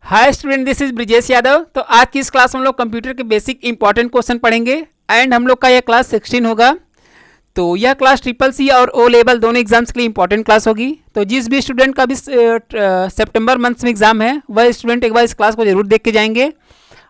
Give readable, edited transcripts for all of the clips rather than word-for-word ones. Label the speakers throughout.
Speaker 1: Hi student, this is Brijesh Yadav. तो आज की इस क्लास में हम लोग कंप्यूटर के बेसिक इंपॉर्टेंट क्वेश्चन पढ़ेंगे एंड हम लोग का यह क्लास 16 होगा। तो यह क्लास ट्रिपल सी और ओ लेवल दोनों एग्जाम्स के लिए इंपॉर्टेंट क्लास होगी। तो जिस भी स्टूडेंट का भी सितंबर मंथ में एग्जाम है वह स्टूडेंट एक बार इस क्लास को जरूर देख के जाएंगे।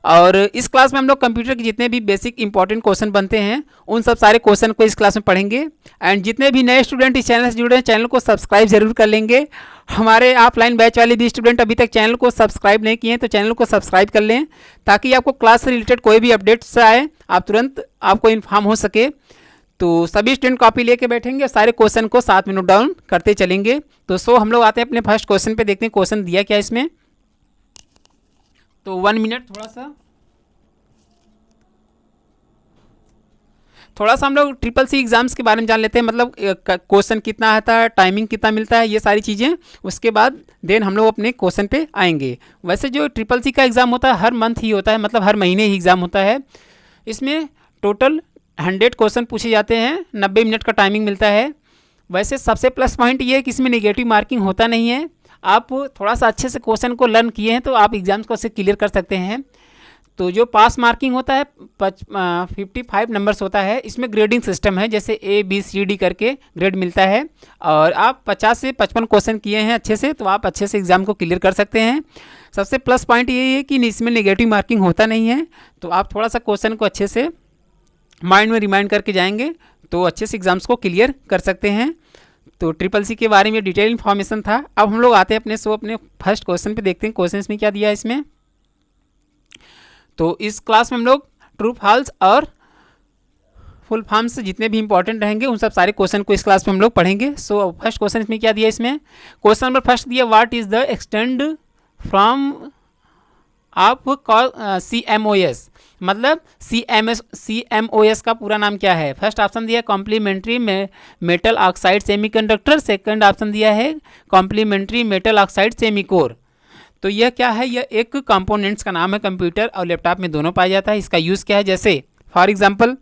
Speaker 1: और इस क्लास में हम लोग कंप्यूटर के जितने भी बेसिक इंपॉर्टेंट क्वेश्चन बनते हैं उन सब सारे क्वेश्चन को इस क्लास में पढ़ेंगे। एंड जितने भी नए स्टूडेंट इस चैनल से जुड़े हैं चैनल को सब्सक्राइब जरूर कर लेंगे। हमारे ऑफलाइन बैच वाले भी स्टूडेंट अभी तक चैनल को सब्सक्राइब नहीं किए हैं तो चैनल को सब्सक्राइब कर लें, ताकि आपको क्लास से रिलेटेड कोई भी अपडेट्स आए आप तुरंत आपको इन्फॉर्म हो सके। तो सभी स्टूडेंट कॉपी लेके बैठेंगे और सारे क्वेश्चन को साथ में नोट डाउन करते चलेंगे। तो हम लोग आते हैं अपने फर्स्ट क्वेश्चन पे, देखते हैं क्वेश्चन दिया क्या इसमें। तो 1 मिनट थोड़ा सा हम लोग ट्रिपल सी एग्जाम्स के बारे में जान लेते हैं, मतलब क्वेश्चन कितना आता है, टाइमिंग कितना मिलता है, ये सारी चीज़ें। उसके बाद देन हम लोग अपने क्वेश्चन पे आएंगे। वैसे जो ट्रिपल सी का एग्ज़ाम होता है हर मंथ ही होता है, मतलब हर महीने ही एग्ज़ाम होता है। इसमें टोटल 100 क्वेश्चन पूछे जाते हैं, 90 मिनट का टाइमिंग मिलता है। वैसे सबसे प्लस पॉइंट ये है कि इसमें नेगेटिव मार्किंग होता नहीं है। आप थोड़ा सा अच्छे से क्वेश्चन को लर्न किए हैं तो आप एग्जाम्स को उससे क्लियर कर सकते हैं। तो जो पास मार्किंग होता है 55 नंबर्स होता है। इसमें ग्रेडिंग सिस्टम है, जैसे ABCD करके ग्रेड मिलता है। और आप 50 से 55 क्वेश्चन किए हैं अच्छे से तो आप अच्छे से एग्ज़ाम को क्लियर कर सकते हैं। सबसे प्लस पॉइंट ये है कि इसमें नेगेटिव मार्किंग होता नहीं है। तो आप थोड़ा सा क्वेश्चन को अच्छे से माइंड में रिमाइंड करके जाएंगे तो अच्छे से एग्ज़ाम्स को क्लियर कर सकते हैं। तो ट्रिपल सी के बारे में डिटेल इन्फॉर्मेशन था। अब हम लोग आते हैं अपने फर्स्ट क्वेश्चन पे, देखते हैं क्वेश्चन में क्या दिया है इसमें। तो इस क्लास में हम लोग ट्रू फॉल्स और फुल फॉर्म्स जितने भी इंपॉर्टेंट रहेंगे उन सब सारे क्वेश्चन को इस क्लास में हम लोग पढ़ेंगे। सो फर्स्ट क्वेश्चन इसमें क्या दिया इसमें, क्वेश्चन नंबर फर्स्ट दिया, what is the extend from आप CMOS, मतलब CMOS का पूरा नाम क्या है। फर्स्ट ऑप्शन दिया complementary metal oxide semiconductor, second option दिया है कॉम्प्लीमेंट्री मेटल ऑक्साइड सेमीकोर। तो यह क्या है, यह एक कंपोनेंट्स का नाम है, कंप्यूटर और लैपटॉप में दोनों पाया जाता है। इसका यूज़ क्या है, जैसे फॉर एग्जांपल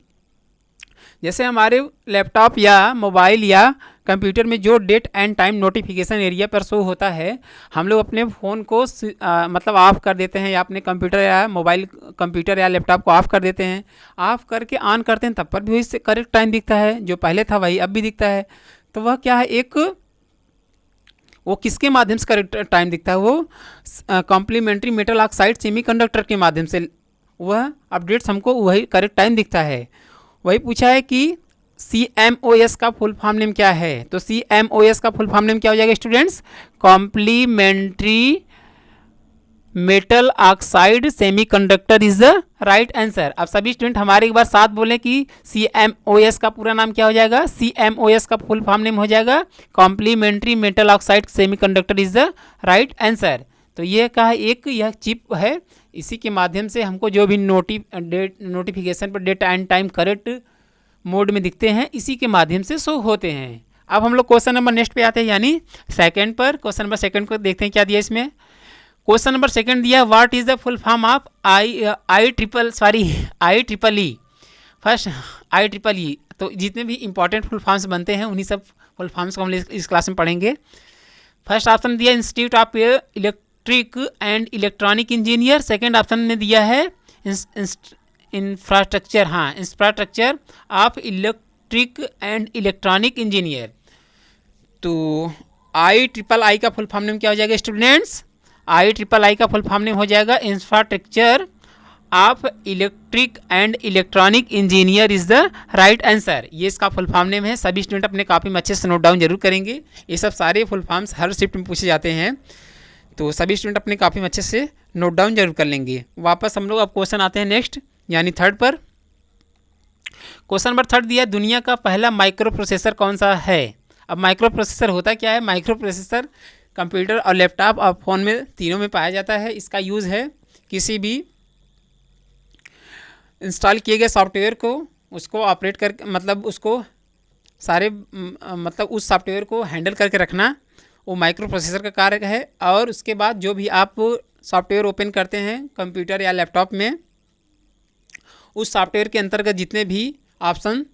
Speaker 1: जैसे हमारे लैपटॉप या मोबाइल या कंप्यूटर में जो date and time notification area पर शो होता है, हम लोग अपने फ़ोन को मतलब ऑफ़ कर देते हैं या अपने कंप्यूटर या मोबाइल कंप्यूटर या लैपटॉप को ऑफ़ कर देते हैं। ऑफ़ करके ऑन करते हैं तब पर भी वही करेक्ट टाइम दिखता है, जो पहले था वही अब भी दिखता है। तो वह क्या है, वो किसके माध्यम से करेक्ट टाइम दिखता है, वो कॉम्प्लीमेंट्री मेटल ऑक्साइड सेमीकंडक्टर के माध्यम से वह अपडेट्स हमको वही करेक्ट टाइम दिखता है। वही पूछा है कि CMOS का फुल फॉर्म नेम क्या है। तो CMOS का फुल फॉर्म नेम क्या हो जाएगा students, complementary metal oxide semiconductor is the right answer. अब सभी स्टूडेंट हमारे एक बार साथ बोलें कि CMOS का पूरा नाम क्या हो जाएगा। CMOS का फुल फॉर्म नेम हो जाएगा complementary metal oxide semiconductor is the right answer. तो ये क्या है, एक यह चिप है, इसी के माध्यम से हमको जो भी नोटिफिकेशन पर date and time correct mode में दिखते हैं इसी के माध्यम से शो होते हैं। अब हम लोग क्वेश्चन नंबर नेक्स्ट पे आते हैं, यानी सेकंड पर। क्वेश्चन नंबर सेकंड को देखते हैं क्या दिया इसमें। क्वेश्चन नंबर सेकंड दिया, what is the full form of IEEE। First IEEE। तो जितने भी इंपॉर्टेंट फुल फॉर्म्स बनते हैं उन्हीं सब फुल फॉर्म्स को हम इस क्लास में पढ़ेंगे। फर्स्ट ऑप्शन दिया institute of electric and electronic engineer, second option ने दिया है infrastructure of electric and electronic engineer. तो IEEE का फुल फॉर्म नेम क्या हो जाएगा स्टूडेंट्स, IEEE का फुल फॉर्म नेम हो जाएगा infrastructure of electric and electronic engineer is the right answer. ये इसका फुल फॉर्म नेम है। सभी स्टूडेंट अपने कॉपी में अच्छे से नोट डाउन जरूर करेंगे। ये सब सारे फुल फॉर्म्स हर शिफ्ट में पूछे जाते हैं, तो सभी स्टूडेंट अपने कॉपी में अच्छे से नोट डाउन जरूर कर लेंगे। वापस हम लोग अब क्वेश्चन आते हैं नेक्स्ट, यानी थर्ड पर। क्वेश्चन नंबर थर्ड दिया, दुनिया का पहला माइक्रो प्रोसेसर कौन सा है। अब माइक्रो प्रोसेसर होता क्या है, माइक्रो प्रोसेसर कंप्यूटर और लैपटॉप और फ़ोन में तीनों में पाया जाता है। इसका यूज़ है किसी भी इंस्टॉल किए गए सॉफ्टवेयर को उसको ऑपरेट कर, मतलब उसको सारे मतलब उस सॉफ्टवेयर को हैंडल करके रखना, वो माइक्रो प्रोसेसर का कार्य है। और उसके बाद जो भी आप सॉफ्टवेयर ओपन करते हैं कंप्यूटर या लैपटॉप में, उस सॉफ्टवेयर के अंतर्गत जितने भी ऑप्शन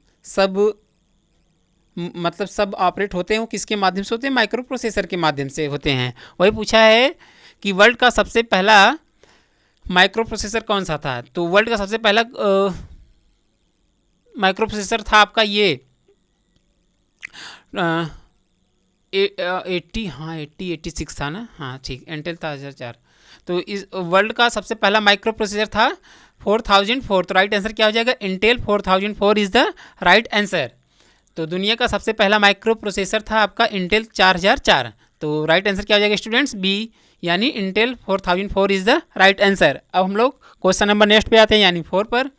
Speaker 1: सब ऑपरेट होते हैं वो किसके माध्यम से होते हैं, माइक्रो प्रोसेसर के माध्यम से होते हैं। वही पूछा है कि वर्ल्ड का सबसे पहला माइक्रो प्रोसेसर कौन सा था। तो वर्ल्ड का सबसे पहला माइक्रो प्रोसेसर था आपका ये 86 था ना, हाँ ठीक, इंटेल था 1004। तो इस वर्ल्ड का सबसे पहला माइक्रो प्रोसेसर था 4004। तो राइट आंसर क्या हो जाएगा, Intel 4004 is the right answer. तो दुनिया का सबसे पहला माइक्रो प्रोसेसर था आपका इंटेल 4004। तो राइट आंसर क्या हो जाएगा स्टूडेंट्स, बी, यानी Intel 4004 is the right answer. अब हम लोग क्वेश्चन नंबर नेक्स्ट पे आते हैं, यानी 4 पर।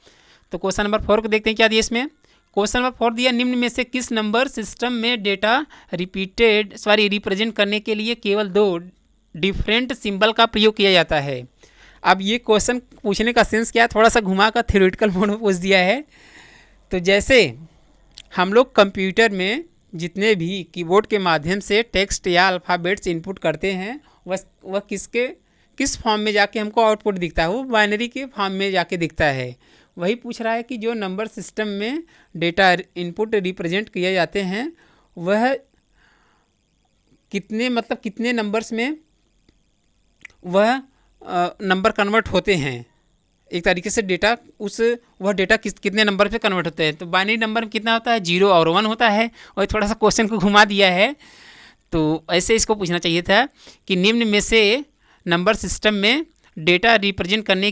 Speaker 1: तो क्वेश्चन नंबर 4 को देखते हैं क्या दिया इसमें। क्वेश्चन नंबर 4 दिया, निम्न में से किस नंबर सिस्टम में डेटा रिप्रेजेंट करने के लिए केवल 2 डिफरेंट सिंबल का प्रयोग किया जाता है। अब ये क्वेश्चन पूछने का सेंस क्या है, थोड़ा सा घुमा कर थ्योरेटिकल मोड में पूछ दिया है। तो जैसे हम लोग कंप्यूटर में जितने भी कीबोर्ड के माध्यम से टेक्स्ट या अल्फ़ाबेट्स इनपुट करते हैं, वह किस फॉर्म में जाके हमको आउटपुट दिखता है, वो बाइनरी के फॉर्म में जाके दिखता है। वही पूछ रहा है कि जो नंबर सिस्टम में डेटा इनपुट रिप्रेजेंट किए जाते हैं वह कितने नंबर्स में वह नंबर कन्वर्ट होते हैं। एक तरीके से डेटा वह डेटा कितने नंबर पे कन्वर्ट होते हैं। तो बाइनरी नंबर में कितना होता है, 0 और 1 होता है। और थोड़ा सा क्वेश्चन को घुमा दिया है, तो ऐसे इसको पूछना चाहिए था कि निम्न में से नंबर सिस्टम में डेटा रिप्रेजेंट करने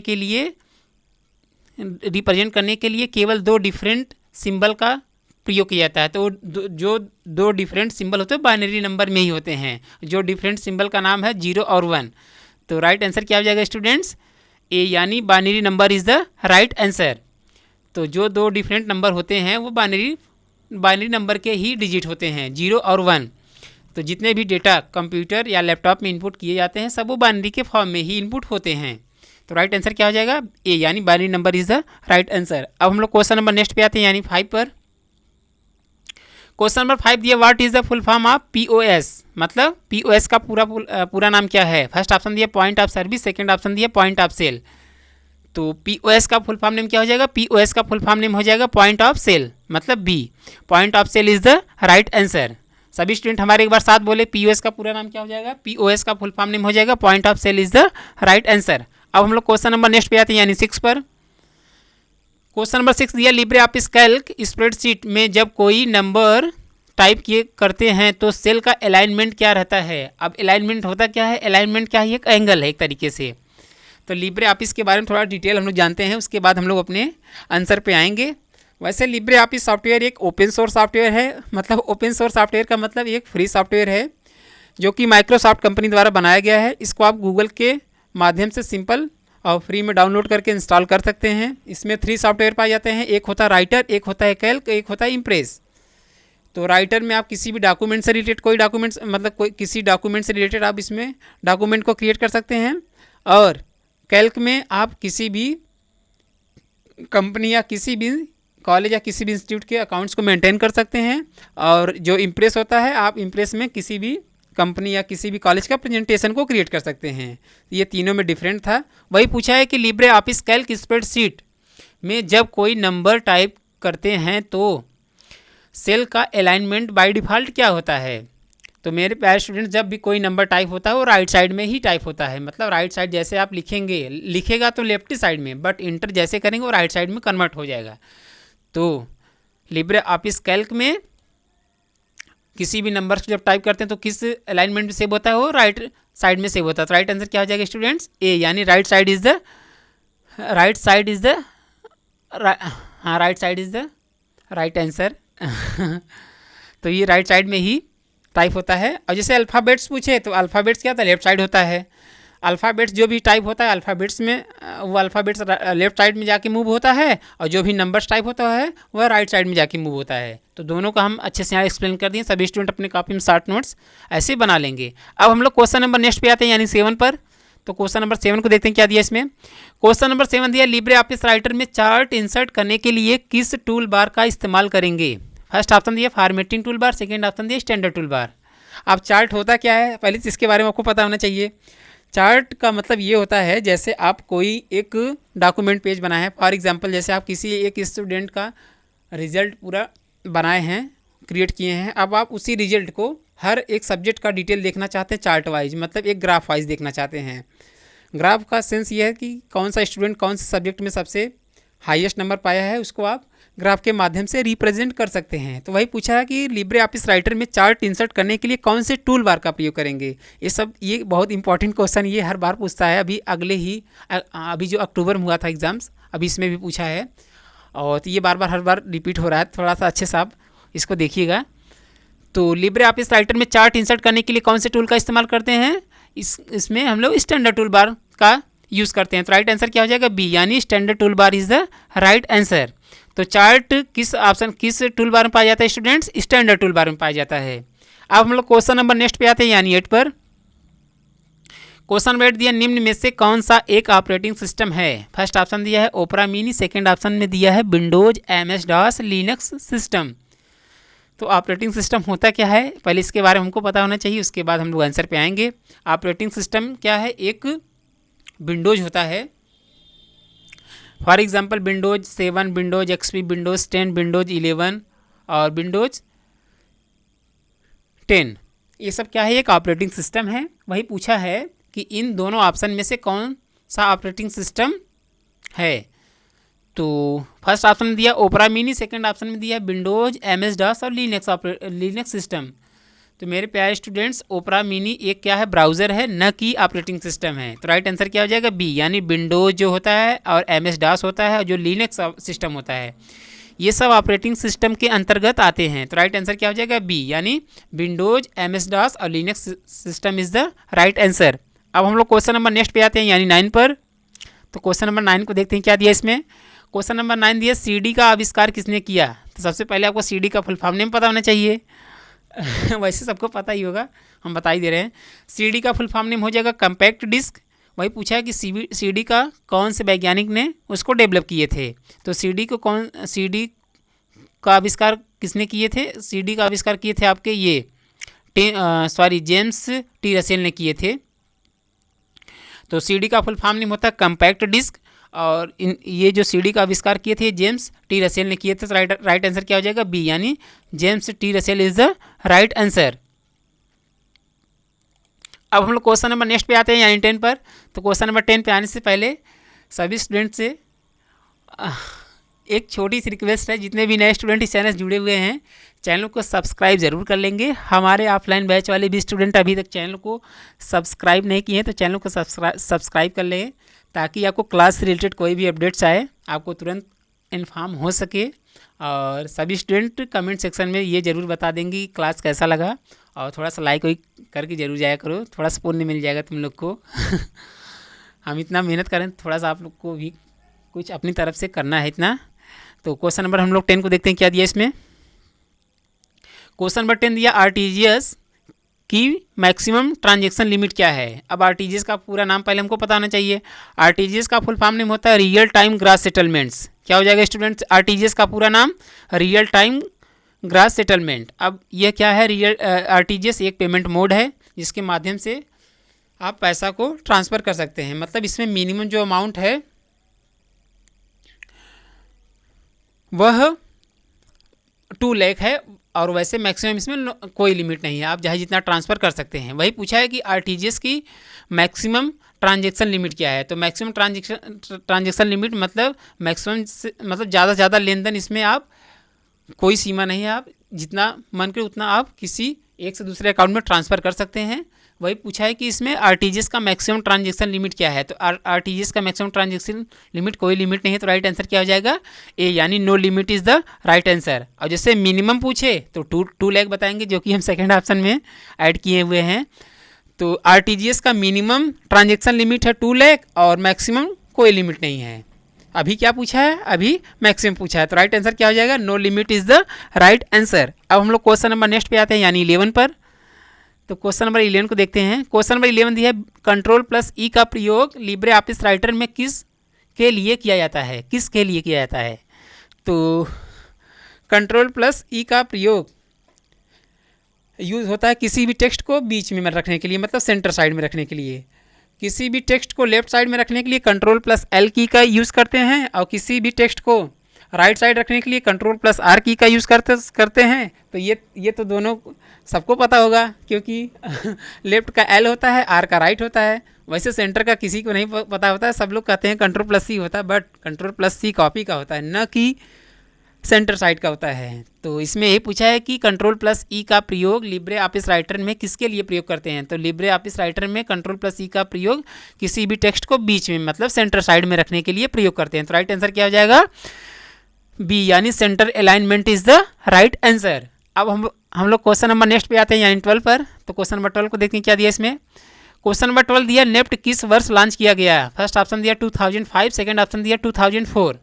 Speaker 1: के लिए केवल 2 डिफरेंट सिंबल का प्रयोग किया जाता है। तो जो 2 डिफरेंट सिंबल होते हैं बाइनरी नंबर में ही होते हैं। जो डिफरेंट सिंबल का नाम है 0 और 1। तो राइट आंसर क्या हो जाएगा स्टूडेंट्स, ए, यानी binary number is the right answer. तो जो 2 डिफरेंट नंबर होते हैं वो बाइनरी नंबर के ही डिजिट होते हैं, 0 और 1। तो जितने भी डेटा कंप्यूटर या लैपटॉप में इनपुट किए जाते हैं सब वो बाइनरी के फॉर्म में ही इनपुट होते हैं। तो राइट आंसर क्या हो जाएगा, ए, यानी binary number is the right answer. अब हम लोग क्वेश्चन नंबर नेक्स्ट पे आते हैं, यानी 5 पर। क्वेश्चन नंबर 5 दिया, what is the full form of POS, मतलब POS का पूरा नाम क्या है। फर्स्ट ऑप्शन दिया point of service, second option दिया पॉइंट ऑफ सेल। तो POS का फुल फॉर्म नेम क्या हो जाएगा, POS का फुल फॉर्म नेम हो जाएगा पॉइंट ऑफ सेल, मतलब B, point of sale is the right answer. सभी स्टूडेंट हमारे एक बार साथ बोले, POS का पूरा नाम क्या हो जाएगा, POS का फुल फॉर्म नेम हो जाएगा point of sale is the right answer. अब हम लोग क्वेश्चन नंबर नेक्स्ट पे आते हैं, यानी 6 पर। क्वेश्चन नंबर 6 दिया, लिब्रे ऑफिस कैल्क स्प्रेडशीट में जब कोई नंबर टाइप किए करते हैं तो सेल का अलाइनमेंट क्या रहता है। अब अलाइनमेंट होता क्या है, अलाइनमेंट क्या है, एक एंगल है एक तरीके से। तो लिब्रे ऑफिस के बारे में थोड़ा डिटेल हम लोग जानते हैं, उसके बाद हम लोग अपने आंसर पे आएंगे। वैसे लिब्रे ऑफिस सॉफ्टवेयर एक ओपन सोर्स सॉफ्टवेयर है, मतलब ओपन सोर्स सॉफ्टवेयर का मतलब एक फ्री सॉफ्टवेयर है जो कि माइक्रोसॉफ्ट कंपनी द्वारा बनाया गया है। इसको आप गूगल के माध्यम से सिंपल और फ्री में डाउनलोड करके इंस्टॉल कर सकते हैं। इसमें 3 सॉफ्टवेयर पाए जाते हैं, एक होता है राइटर, एक होता है कैल्क, एक होता है इम्प्रेस। तो राइटर में आप किसी भी डॉक्यूमेंट से रिलेटेड किसी डॉक्यूमेंट से रिलेटेड आप इसमें डॉक्यूमेंट को क्रिएट कर सकते हैं। और कैल्क में आप किसी भी कंपनी या किसी भी कॉलेज या किसी भी इंस्टीट्यूट के अकाउंट्स को मेंटेन कर सकते हैं। और जो इम्प्रेस होता है, आप इम्प्रेस में किसी भी कंपनी या किसी भी कॉलेज का प्रेजेंटेशन को क्रिएट कर सकते हैं। ये तीनों में डिफरेंट था। वही पूछा है कि लिब्रे ऑफिस कैल्क स्प्रेडशीट में जब कोई नंबर टाइप करते हैं तो सेल का अलाइनमेंट बाय डिफ़ॉल्ट क्या होता है। तो मेरे प्यारे स्टूडेंट, जब भी कोई नंबर टाइप होता है वो राइट साइड में ही टाइप होता है, मतलब राइट साइड जैसे आप लिखेगा तो लेफ्ट साइड में, बट इंटर जैसे करेंगे वो राइट साइड में कन्वर्ट हो जाएगा। तो लिब्रे ऑफिस कैल्क में किसी भी नंबर को जब टाइप करते हैं तो किस अलाइनमेंट में सेव होता है, वो राइट साइड में सेव होता है। तो राइट आंसर क्या हो जाएगा स्टूडेंट्स, ए, यानी right side is the right answer. तो ये राइट साइड में ही टाइप होता है। और जैसे अल्फ़ाबेट्स पूछे तो अल्फ़ाबेट्स क्या होता है, लेफ्ट साइड होता है। अल्फ़ाबेट्स जो भी टाइप होता है अल्फ़ाबेट्स में, वो अल्फ़ाबेट्स लेफ्ट साइड में जाके मूव होता है, और जो भी नंबर्स टाइप होता है वह राइट साइड में जाके मूव होता है। तो दोनों का हम अच्छे से यहाँ एक्सप्लेन कर दिए। सभी स्टूडेंट अपने कॉपी में शॉर्ट नोट्स ऐसे बना लेंगे। अब हम लोग क्वेश्चन नंबर नेक्स्ट पे आते हैं, यानी 7 पर। तो क्वेश्चन नंबर 7 को देखते हैं क्या दिया इसमें। क्वेश्चन नंबर 7 दिया, लिब्रे ऑफिस राइटर में चार्ट इंसर्ट करने के लिए किस टूल बार का इस्तेमाल करेंगे। फर्स्ट ऑप्शन दिया formatting tool bar, second option दिया स्टैंडर्ड टूल बार। अब चार्ट होता क्या है, पहले तो इसके बारे में आपको पता होना चाहिए। चार्ट का मतलब ये होता है जैसे आप कोई एक डॉक्यूमेंट पेज बनाए हैं, फॉर एग्जांपल जैसे आप किसी एक स्टूडेंट का रिजल्ट पूरा बनाए हैं, क्रिएट किए हैं। अब आप उसी रिजल्ट को हर एक सब्जेक्ट का डिटेल देखना चाहते हैं चार्ट वाइज, मतलब एक ग्राफ वाइज देखना चाहते हैं। ग्राफ का सेंस ये है कि कौन सा स्टूडेंट कौन से सब्जेक्ट में सबसे हाईएस्ट नंबर पाया है, उसको आप ग्राफ के माध्यम से रिप्रेजेंट कर सकते हैं। तो वही पूछा है कि लिब्रे ऑफिस राइटर में चार्ट इंसर्ट करने के लिए कौन से टूल बार का प्रयोग करेंगे। ये बहुत इंपॉर्टेंट क्वेश्चन ये हर बार पूछता है। अभी जो अक्टूबर में हुआ था एग्ज़ाम्स, अभी इसमें भी पूछा है, और तो ये हर बार रिपीट हो रहा है। थोड़ा सा अच्छे से आप इसको देखिएगा। तो लिब्रे ऑफिस राइटर में चार्ट इंसर्ट करने के लिए कौन से टूल का इस्तेमाल करते हैं, इसमें हम लोग स्टैंडर्ड टूल बार का यूज़ करते हैं। तो राइट आंसर क्या हो जाएगा, बी, यानी standard tool bar is the right answer. तो चार्ट किस टूल बार में पाया जाता है स्टूडेंट्स, स्टैंडर्ड टूल बार में पाया जाता है। अब हम लोग क्वेश्चन नंबर नेक्स्ट पे आते हैं, यानी 8 पर। क्वेश्चन नंबर 8 दिया, निम्न में से कौन सा एक ऑपरेटिंग सिस्टम है। फर्स्ट ऑप्शन दिया है ओपरा मिनी, सेकेंड ऑप्शन में दिया है Windows, MS DOS, Linux system. तो ऑपरेटिंग सिस्टम होता क्या है, पहले इसके बारे में हमको पता होना चाहिए, उसके बाद हम लोग आंसर पे आएंगे। ऑपरेटिंग सिस्टम क्या है, एक विंडोज होता है। For example Windows 7, Windows XP, Windows 10, Windows 11 और विंडोज 10, ये सब क्या है, एक ऑपरेटिंग सिस्टम है। वही पूछा है कि इन दोनों ऑप्शन में से कौन सा ऑपरेटिंग सिस्टम है। तो फर्स्ट ऑप्शन में दिया ओपरा मिनी, सेकंड ऑप्शन में दिया विंडोज, MS DOS और लिनक्स सिस्टम। तो मेरे प्यारे स्टूडेंट्स, ओपरा मिनी एक क्या है, ब्राउज़र है, न कि ऑपरेटिंग सिस्टम है। तो राइट आंसर क्या हो जाएगा, बी, यानी विंडोज जो होता है और MS DOS होता है और जो लिनक्स सिस्टम होता है, ये सब ऑपरेटिंग सिस्टम के अंतर्गत आते हैं। तो राइट आंसर क्या हो जाएगा, बी, यानी विंडोज, MS DOS और Linux system is the right answer. अब हम लोग क्वेश्चन नंबर नेक्स्ट पे आते हैं, यानी 9 पर। तो क्वेश्चन नंबर 9 को देखते हैं क्या दिया इसमें। क्वेश्चन नंबर 9 दिया, CD का आविष्कार किसने किया। तो सबसे पहले आपको CD का फुल फॉर्म नेम पता होना चाहिए। वैसे सबको पता ही होगा, हम बता ही दे रहे हैं। CD का फुल फॉर्म नेम हो जाएगा कम्पैक्ट डिस्क। वही पूछा है कि CD का कौन से वैज्ञानिक ने उसको डेवलप किए थे। तो CD का आविष्कार किसने किए थे, CD का आविष्कार किए थे आपके जेम्स टी रसेल ने किए थे। तो CD का फुल फॉर्म नेम होता है कम्पैक्ट डिस्क, और ये जो CD का आविष्कार किए थे जेम्स टी रसेल ने किए थे। तो राइट आंसर क्या हो जाएगा, बी, यानी James T Russell is the right answer. अब हम लोग क्वेश्चन नंबर नेक्स्ट पे आते हैं, यानी 10 पर। तो क्वेश्चन नंबर 10 पे आने से पहले सभी स्टूडेंट से एक छोटी सी रिक्वेस्ट है, जितने भी नए स्टूडेंट इस चैनल से जुड़े हुए हैं, चैनल को सब्सक्राइब ज़रूर कर लेंगे। हमारे ऑफलाइन बैच वाले भी स्टूडेंट अभी तक चैनल को सब्सक्राइब नहीं किए हैं, तो चैनल को सब्सक्राइब कर लें, ताकि आपको क्लास से रिलेटेड कोई भी अपडेट्स आए आपको तुरंत इन्फॉर्म हो सके। और सभी स्टूडेंट कमेंट सेक्शन में ये ज़रूर बता देंगे कि क्लास कैसा लगा, और थोड़ा सा लाइक करके ज़रूर जाया करो, थोड़ा सा पुण्य मिल जाएगा तुम लोग को। हम इतना मेहनत करें, थोड़ा सा आप लोग को भी कुछ अपनी तरफ से करना है इतना। तो क्वेश्चन नंबर हम लोग 10 को देखते हैं क्या दिया इसमें। क्वेश्चन नंबर 10 दिया, RTGS की मैक्सिमम ट्रांजैक्शन लिमिट क्या है। अब RTGS का पूरा नाम पहले हमको पता होना चाहिए। RTGS का फुल फॉर्म नेम होता है रियल टाइम ग्रॉस सेटलमेंट्स। क्या हो जाएगा स्टूडेंट्स, RTGS का पूरा नाम रियल टाइम ग्रॉस सेटलमेंट। अब यह क्या है, RTGS एक पेमेंट मोड है, जिसके माध्यम से आप पैसा को ट्रांसफ़र कर सकते हैं। मतलब इसमें मिनिमम जो अमाउंट है वह 2 लाख है, और वैसे मैक्सिमम इसमें कोई लिमिट नहीं है, आप चाहे जितना ट्रांसफ़र कर सकते हैं। वही पूछा है कि RTGS की मैक्सिमम ट्रांजैक्शन लिमिट क्या है। तो मैक्सिमम ट्रांजैक्शन लिमिट मतलब मतलब ज़्यादा से ज़्यादा लेन देन, इसमें आप कोई सीमा नहीं है, आप जितना मन करे उतना आप किसी एक से दूसरे अकाउंट में ट्रांसफ़र कर सकते हैं। वही पूछा है कि इसमें RTGS का मैक्सिमम ट्रांजैक्शन लिमिट क्या है। तो RTGS का मैक्सिमम ट्रांजैक्शन लिमिट कोई लिमिट नहीं है। तो राइट आंसर क्या हो जाएगा, ए, यानी no limit is the right answer. और जैसे मिनिमम पूछे तो 2 लाख बताएंगे, जो कि हम सेकेंड ऑप्शन में ऐड किए हुए हैं। तो RTGS का मिनिमम ट्रांजैक्शन लिमिट है 2 लाख, और मैक्सिमम कोई लिमिट नहीं है। अभी क्या पूछा है, अभी मैक्सिमम पूछा है। तो राइट आंसर क्या हो जाएगा, no limit is the right answer. अब हम लोग क्वेश्चन नंबर नेक्स्ट पे आते हैं, यानी 11 पर। तो क्वेश्चन नंबर 11 को देखते हैं। क्वेश्चन नंबर 11 दिया है, Ctrl+E का प्रयोग लिब्रे ऑफिस राइटर में किस के लिए किया जाता है, किसके लिए किया जाता है। तो Ctrl+E का प्रयोग यूज़ होता है किसी भी टेक्स्ट को बीच में रखने के लिए, मतलब सेंटर साइड में रखने के लिए। किसी भी टेक्स्ट को लेफ्ट साइड में रखने के लिए Ctrl+L की का यूज़ करते हैं, और किसी भी टेक्स्ट को राइट साइड रखने के लिए कंट्रोल प्लस आर की का यूज़ करते हैं। तो ये तो दोनों सबको पता होगा, क्योंकि लेफ्ट का एल होता है, आर का राइट होता है। वैसे सेंटर का किसी को नहीं पता होता है, सब लोग कहते हैं कंट्रोल प्लस सी होता है, but control plus C copy का होता है, न कि सेंटर साइड का होता है। तो इसमें ये पूछा है कि कंट्रोल प्लस ई का प्रयोग लिब्रे ऑफिस राइटर में किसके लिए प्रयोग करते हैं। तो लिब्रे ऑफिस राइटर में कंट्रोल प्लस ई का प्रयोग किसी भी टेक्स्ट को बीच में, मतलब सेंटर साइड में रखने के लिए प्रयोग करते हैं। तो राइट आंसर क्या हो जाएगा, बी, यानी centre alignment is the right answer. अब हम लोग क्वेश्चन नंबर नेक्स्ट पे आते हैं, यानी 12 पर। तो क्वेश्चन नंबर 12 को देखते हैं क्या दिया इसमें। क्वेश्चन नंबर 12 दिया, नेफ्ट किस वर्ष लॉन्च किया गया। फर्स्ट ऑप्शन दिया 2005, सेकंड ऑप्शन दिया 2004।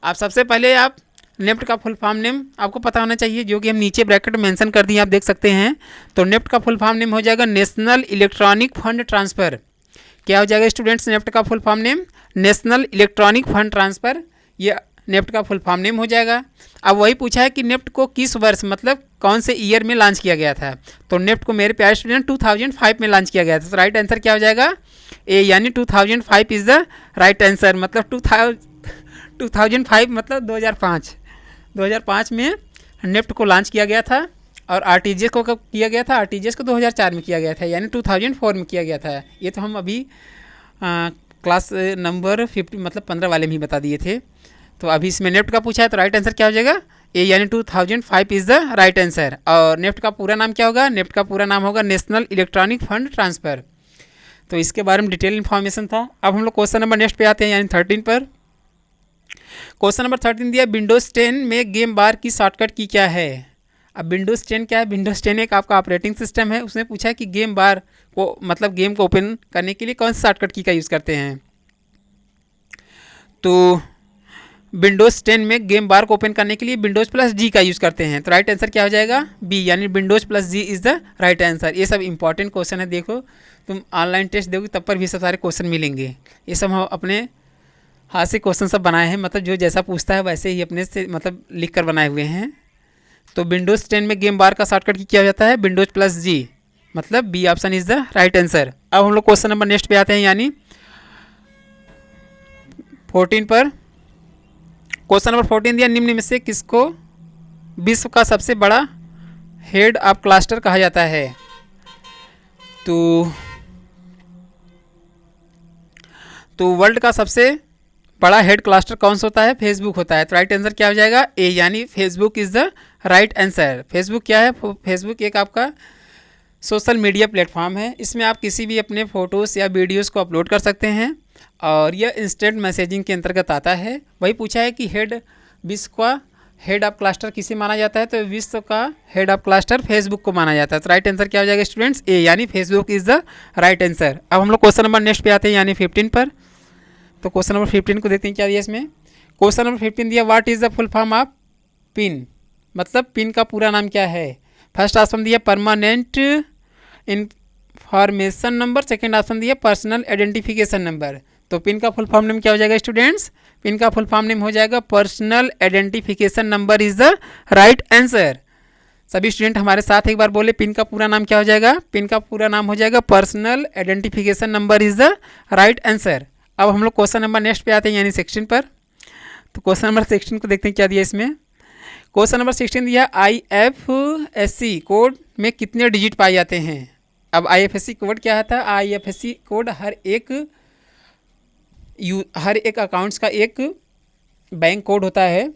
Speaker 1: आप सबसे पहले आप नेफ्ट का फुल फॉर्म नेम आपको पता होना चाहिए, जो कि हम नीचे ब्रैकेट में मेंशन कर दिए, आप देख सकते हैं। तो नेफ्ट का फुल फॉर्म नेम हो जाएगा नेशनल इलेक्ट्रॉनिक फंड ट्रांसफ़र। क्या हो जाएगा स्टूडेंट्स, नेफ्ट का full form name national electronic fund transfer, ये नेफ्ट का फुल फॉर्म नेम हो जाएगा। अब वही पूछा है कि नेफ्ट को किस वर्ष, मतलब कौन से ईयर में लॉन्च किया गया था। तो नेफ्ट को मेरे प्यारे स्टूडेंट 2005 में लॉन्च किया गया था। तो राइट आंसर क्या हो जाएगा, ए, यानी 2005 इज़ द राइट आंसर। मतलब 2005 मतलब 2005 में नेफ्ट को लॉन्च किया गया था। और आरटीजीएस को कब किया गया था, आरटीजीएस को 2004 में किया गया था, यानी 2004 में किया गया था। ये तो हम अभी क्लास नंबर 50 मतलब 15 वाले में ही बता दिए थे। तो अभी इसमें नेफ्ट का पूछा है, तो राइट आंसर क्या हो जाएगा, ए, यानी 2005 इज़ द राइट आंसर। और नेफ्ट का पूरा नाम क्या होगा, नेफ्ट का पूरा नाम होगा नेशनल इलेक्ट्रॉनिक फंड ट्रांसफ़र। तो इसके बारे में डिटेल इन्फॉर्मेशन था। अब हम लोग क्वेश्चन नंबर नेक्स्ट पे आते हैं, यानी 13 पर। क्वेश्चन नंबर 13 दिया, विंडोज़ 10 में गेम बार की शॉर्टकट की क्या है। अब विंडोज़ 10 क्या है, विंडोज़ 10 एक आपका ऑपरेटिंग सिस्टम है। उसने पूछा है कि गेम बार को, मतलब गेम को ओपन करने के लिए कौन सी शॉर्टकट की का यूज़ करते हैं। तो विंडोज़ 10 में गेम बार को ओपन करने के लिए विंडोज़ प्लस जी का यूज़ करते हैं। तो राइट आंसर क्या हो जाएगा, बी, यानी Windows plus G is the right answer. ये सब इंपॉर्टेंट क्वेश्चन है, देखो तुम ऑनलाइन टेस्ट दोगे तब पर भी सब सारे क्वेश्चन मिलेंगे। ये सब हम अपने हाथ से क्वेश्चन सब बनाए हैं, मतलब जो जैसा पूछता है वैसे ही अपने से मतलब लिख कर बनाए हुए हैं। तो विंडोज़ 10 में गेम बार का शॉर्टकट की क्या हो जाता है, विंडोज़ प्लस जी, मतलब B option is the right answer. अब हम लोग क्वेश्चन नंबर नेक्स्ट पे आते हैं, यानी 14 पर। क्वेश्चन नंबर 14 दिया, निम्न में से किसको विश्व का सबसे बड़ा हेड ऑफ क्लस्टर कहा जाता है। तो वर्ल्ड का सबसे बड़ा हेड क्लस्टर कौन सा होता है, फेसबुक होता है। तो राइट आंसर क्या हो जाएगा, ए, यानी Facebook is the right answer. Facebook क्या है, फेसबुक एक आपका सोशल मीडिया प्लेटफॉर्म है। इसमें आप किसी भी अपने फ़ोटोज़ या वीडियोज़ को अपलोड कर सकते हैं, और यह इंस्टेंट मैसेजिंग के अंतर्गत आता है। वही पूछा है कि विश्व का हेड ऑफ क्लस्टर किसे माना जाता है। तो विश्व का हेड ऑफ क्लस्टर फेसबुक को माना जाता है। तो राइट आंसर क्या हो जाएगा स्टूडेंट्स, ए, यानी Facebook is the right answer. अब हम लोग क्वेश्चन नंबर नेक्स्ट पे आते हैं, यानी 15 पर। तो क्वेश्चन नंबर 15 को देखते हैं क्या दिया इसमें। क्वेश्चन नंबर 15 दिया, what is the full form of pin, मतलब पिन का पूरा नाम क्या है। फर्स्ट ऑप्शन दिया permanent information number, second option दिया पर्सनल आइडेंटिफिकेशन नंबर। तो पिन का फुल फॉर्म नेम क्या हो जाएगा स्टूडेंट्स, पिन का फुल फॉर्म नेम हो जाएगा personal identification number is the right answer. सभी स्टूडेंट हमारे साथ एक बार बोले, पिन का पूरा नाम क्या हो जाएगा, पिन का पूरा नाम हो जाएगा personal identification number is the right answer. अब हम लोग क्वेश्चन नंबर नेक्स्ट पे आते हैं, यानी 16 पर। तो क्वेश्चन नंबर 16 को देखते हैं क्या दिया इसमें। क्वेश्चन नंबर 16 दिया, IFSC कोड में कितने डिजिट पाए जाते हैं। अब IFSC कोड क्या था, IFSC कोड हर एक अकाउंट्स का एक बैंक कोड होता है।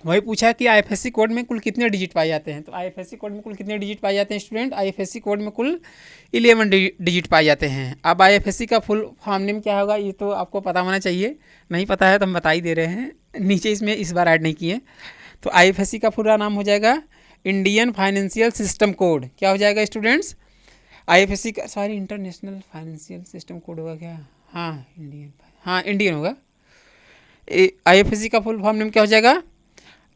Speaker 1: वही पूछा कि IFSC कोड में कुल कितने डिजिट पाए जाते हैं। तो IFSC कोड में कुल कितने डिजिट पाए जाते हैं स्टूडेंट, IFSC कोड में कुल 11 डिजिट पाए जाते हैं। अब IFSC का फुल फॉर्म नेम क्या होगा, ये तो आपको पता होना चाहिए, नहीं पता है तो हम बता ही दे रहे हैं, नीचे इसमें इस बार ऐड नहीं किए। तो IFSC का पूरा नाम हो जाएगा इंडियन फाइनेंशियल सिस्टम कोड। क्या हो जाएगा स्टूडेंट्स, IFSC का, sorry international financial system code होगा क्या, इंडियन होगा। IFSC का फुल फॉर्म नेम क्या हो जाएगा,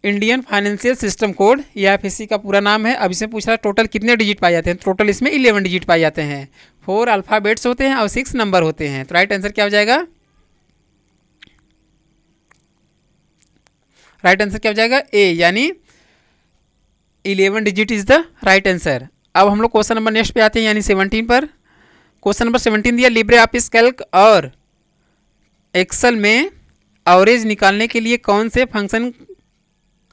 Speaker 1: इंडियन फाइनेंशियल सिस्टम कोड, ये IFSC का पूरा नाम है। अब इसमें पूछ रहा है टोटल कितने डिजिट पाए जाते हैं। टोटल इसमें 11 डिजिट पाए जाते हैं, 4 अल्फ़ाबेट्स होते हैं और 6 नंबर होते हैं। तो राइट आंसर क्या हो जाएगा, राइट आंसर क्या हो जाएगा, ए, यानी 11 digit is the right answer. अब हम लोग क्वेश्चन नंबर नेक्स्ट पे आते हैं, यानी 17 पर। क्वेश्चन नंबर 17 दिया, लिब्रे ऑफिस कैल्क और एक्सेल में एवरेज निकालने के लिए कौन से फंक्शन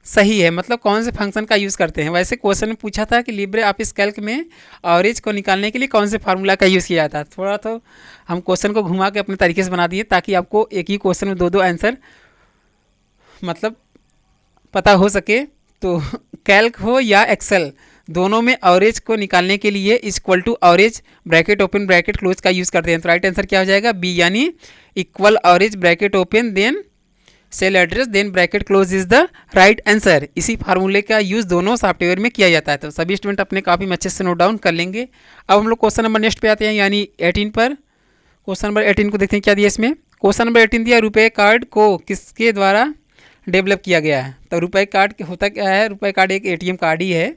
Speaker 1: सही है, मतलब कौन से फंक्शन का यूज़ करते हैं। वैसे क्वेश्चन में पूछा था कि लिब्रे ऑफिस कैल्क में एवरेज को निकालने के लिए कौन से फार्मूला का यूज़ किया जाता है। थोड़ा तो हम क्वेश्चन को घुमा के अपने तरीके से बना दिए ताकि आपको एक ही क्वेश्चन में दो आंसर मतलब पता हो सके। तो कैल्क हो या एक्सेल, दोनों में एवरेज को निकालने के लिए equal to average bracket open bracket close का यूज़ करते हैं। तो राइट आंसर क्या हो जाएगा, बी, यानी equal average bracket open then cell address then bracket close is the right answer. इसी फार्मूले का यूज़ दोनों सॉफ्टवेयर में किया जाता है। तो सभी स्टूडेंट अपने काफ़ी अच्छे से नोट डाउन कर लेंगे। अब हम लोग क्वेश्चन नंबर नेक्स्ट पे आते हैं, यानी 18 पर। क्वेश्चन नंबर 18 को देखते हैं क्या दिया इसमें। क्वेश्चन नंबर 18 दिया, रुपए कार्ड को किसके द्वारा डेवलप किया गया है। तो रुपए कार्ड होता क्या है, रुपए कार्ड एक ATM कार्ड ही है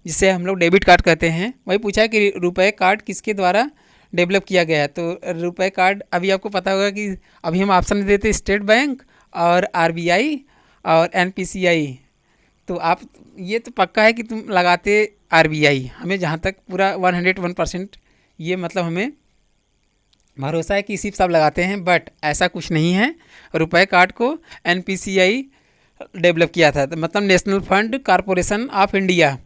Speaker 1: जिसे हम लोग डेबिट कार्ड कहते हैं। वही पूछा है कि रुपए कार्ड किसके द्वारा डेवलप किया गया है। तो रुपए कार्ड अभी आपको पता होगा कि अभी हम ऑप्शन देते स्टेट बैंक और RBI और NPCI। तो आप ये तो पक्का है कि तुम लगाते RBI, हमें जहाँ तक पूरा 101% ये मतलब हमें भरोसा है कि इसी सब लगाते हैं, बट ऐसा कुछ नहीं है। रुपए कार्ड को NPCI डेवलप किया था, तो मतलब national fund corporation of India.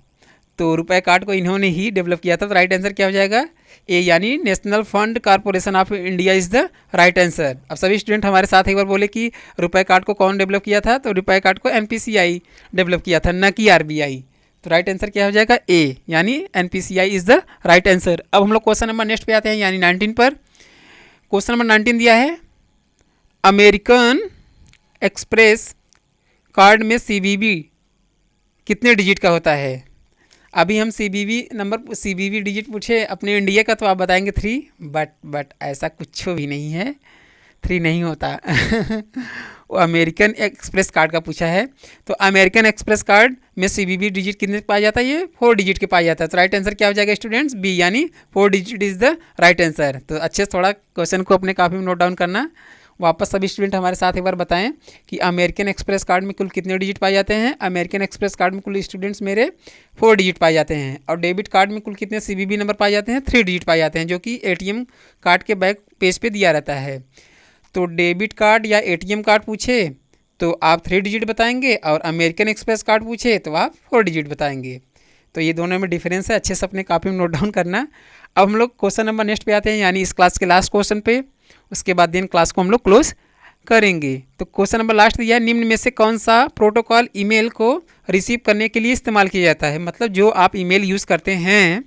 Speaker 1: तो रुपए कार्ड को इन्होंने ही डेवलप किया था। तो राइट आंसर क्या हो जाएगा, ए, यानी national fund corporation of India is the right answer. अब सभी स्टूडेंट हमारे साथ एक बार बोले कि रुपए कार्ड को कौन डेवलप किया था। तो रुपए कार्ड को NPCI डेवलप किया था, न कि RBI। तो राइट आंसर क्या हो जाएगा, ए, यानी NPCI is the right answer. अब हम लोग क्वेश्चन नंबर नेक्स्ट पे आते हैं, यानी 19 पर। क्वेश्चन नंबर 19 दिया है, अमेरिकन एक्सप्रेस कार्ड में CVV कितने डिजिट का होता है। अभी हम CVV डिजिट पूछे अपने इंडिया का, तो आप बताएंगे 3, बट ऐसा कुछ भी नहीं है, 3 नहीं होता। वो अमेरिकन एक्सप्रेस कार्ड का पूछा है। तो अमेरिकन एक्सप्रेस कार्ड में CVV डिजिट कितने पाया जाता है, ये 4 डिजिट के पाया जाता है। तो राइट आंसर क्या हो जाएगा स्टूडेंट्स, बी, यानी 4 digit is the right answer. तो अच्छे से थोड़ा क्वेश्चन को अपने काफ़ी नोट डाउन करना। वापस सभी स्टूडेंट हमारे साथ एक बार बताएं कि अमेरिकन एक्सप्रेस कार्ड में कुल कितने डिजिट पाए जाते हैं। अमेरिकन एक्सप्रेस कार्ड में कुल स्टूडेंट्स मेरे 4 डिजिट पाए जाते हैं। और डेबिट कार्ड में कुल कितने CVV नंबर पाए जाते हैं, 3 डिजिट पाए जाते हैं, जो कि ATM कार्ड के बैक पेज पे दिया रहता है। तो डेबिट कार्ड या ATM कार्ड पूछे तो आप 3 डिजिट बताएंगे, और अमेरिकन एक्सप्रेस कार्ड पूछे तो आप 4 डिजिट बताएंगे। तो ये दोनों में डिफरेंस है, अच्छे से अपने कॉपी में नोट डाउन करना। अब हम लोग क्वेश्चन नंबर नेक्स्ट पे आते हैं, यानी इस क्लास के लास्ट क्वेश्चन पे। उसके बाद दिन क्लास को हम लोग क्लोज करेंगे। तो क्वेश्चन नंबर लास्ट दिया है, निम्न में से कौन सा प्रोटोकॉल ईमेल को रिसीव करने के लिए इस्तेमाल किया जाता है। मतलब जो आप ईमेल यूज़ करते हैं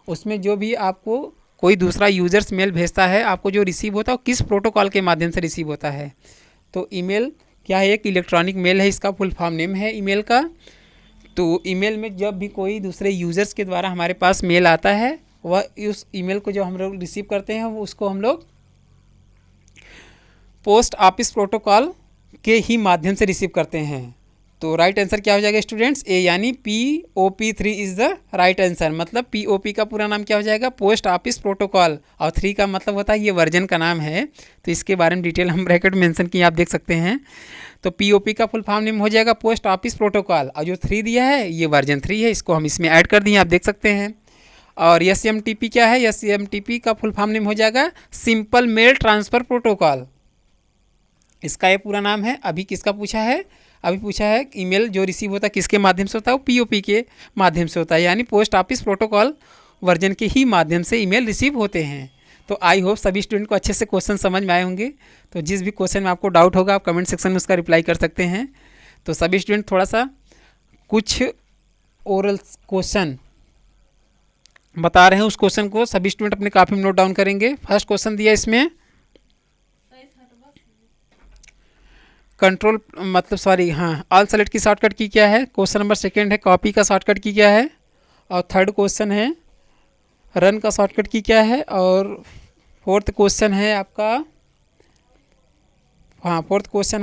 Speaker 1: उसमें जो भी आपको कोई दूसरा यूज़र्स मेल भेजता है, आपको जो रिसीव होता है वो किस प्रोटोकॉल के माध्यम से रिसीव होता है। तो ईमेल क्या है, एक इलेक्ट्रॉनिक मेल है, इसका फुल फॉर्म नेम है ईमेल का। तो ईमेल में जब भी कोई दूसरे यूज़र्स के द्वारा हमारे पास मेल आता है, वह उस ईमेल को जो हम लोग रिसीव करते हैं वो उसको हम लोग पोस्ट ऑफिस प्रोटोकॉल के ही माध्यम से रिसीव करते हैं। तो राइट आंसर क्या हो जाएगा स्टूडेंट्स, ए, यानी POP3 is the right answer. मतलब POP का पूरा नाम क्या हो जाएगा, पोस्ट ऑफिस प्रोटोकॉल, और 3 का मतलब होता है ये वर्जन का नाम है। तो इसके बारे में डिटेल हम ब्रैकेट मेंशन किए, आप देख सकते हैं। तो POP का फुल फॉर्म नेम हो जाएगा पोस्ट ऑफिस प्रोटोकॉल, और जो 3 दिया है ये वर्जन 3 है, इसको हम इसमें ऐड कर दिए, आप देख सकते हैं। और SMTP क्या है, SMTP का फुल फॉर्म नेम हो जाएगा सिंपल मेल ट्रांसफ़र प्रोटोकॉल, इसका ये पूरा नाम है। अभी किसका पूछा है, अभी पूछा है ईमेल जो रिसीव होता है किसके माध्यम से होता है, वो POP के माध्यम से होता है, यानी पोस्ट ऑफिस प्रोटोकॉल वर्जन के ही माध्यम से ईमेल रिसीव होते हैं। तो आई होप सभी स्टूडेंट को अच्छे से क्वेश्चन समझ में आए होंगे। तो जिस भी क्वेश्चन में आपको डाउट होगा आप कमेंट सेक्शन में उसका रिप्लाई कर सकते हैं। तो सभी स्टूडेंट थोड़ा सा कुछ ओरल क्वेश्चन बता रहे हैं, उस क्वेश्चन को सभी स्टूडेंट अपने कॉपी में नोट डाउन करेंगे। फर्स्ट क्वेश्चन दिया इसमें कंट्रोल मतलब सॉरी ऑल सेलेक्ट की शॉर्टकट की क्या है। क्वेश्चन नंबर सेकंड है कॉपी का शॉर्टकट की क्या है, और थर्ड क्वेश्चन है रन का शॉर्टकट की क्या है, और फोर्थ क्वेश्चन है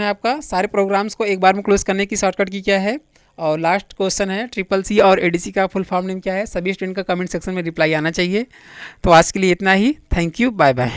Speaker 1: आपका सारे प्रोग्राम्स को एक बार में क्लोज करने की शॉर्टकट की क्या है, और लास्ट क्वेश्चन है CCC और ADC का फुल फॉर्म नेम क्या है। सभी स्टूडेंट का कमेंट सेक्शन में रिप्लाई आना चाहिए। तो आज के लिए इतना ही, थैंक यू, बाय बाय।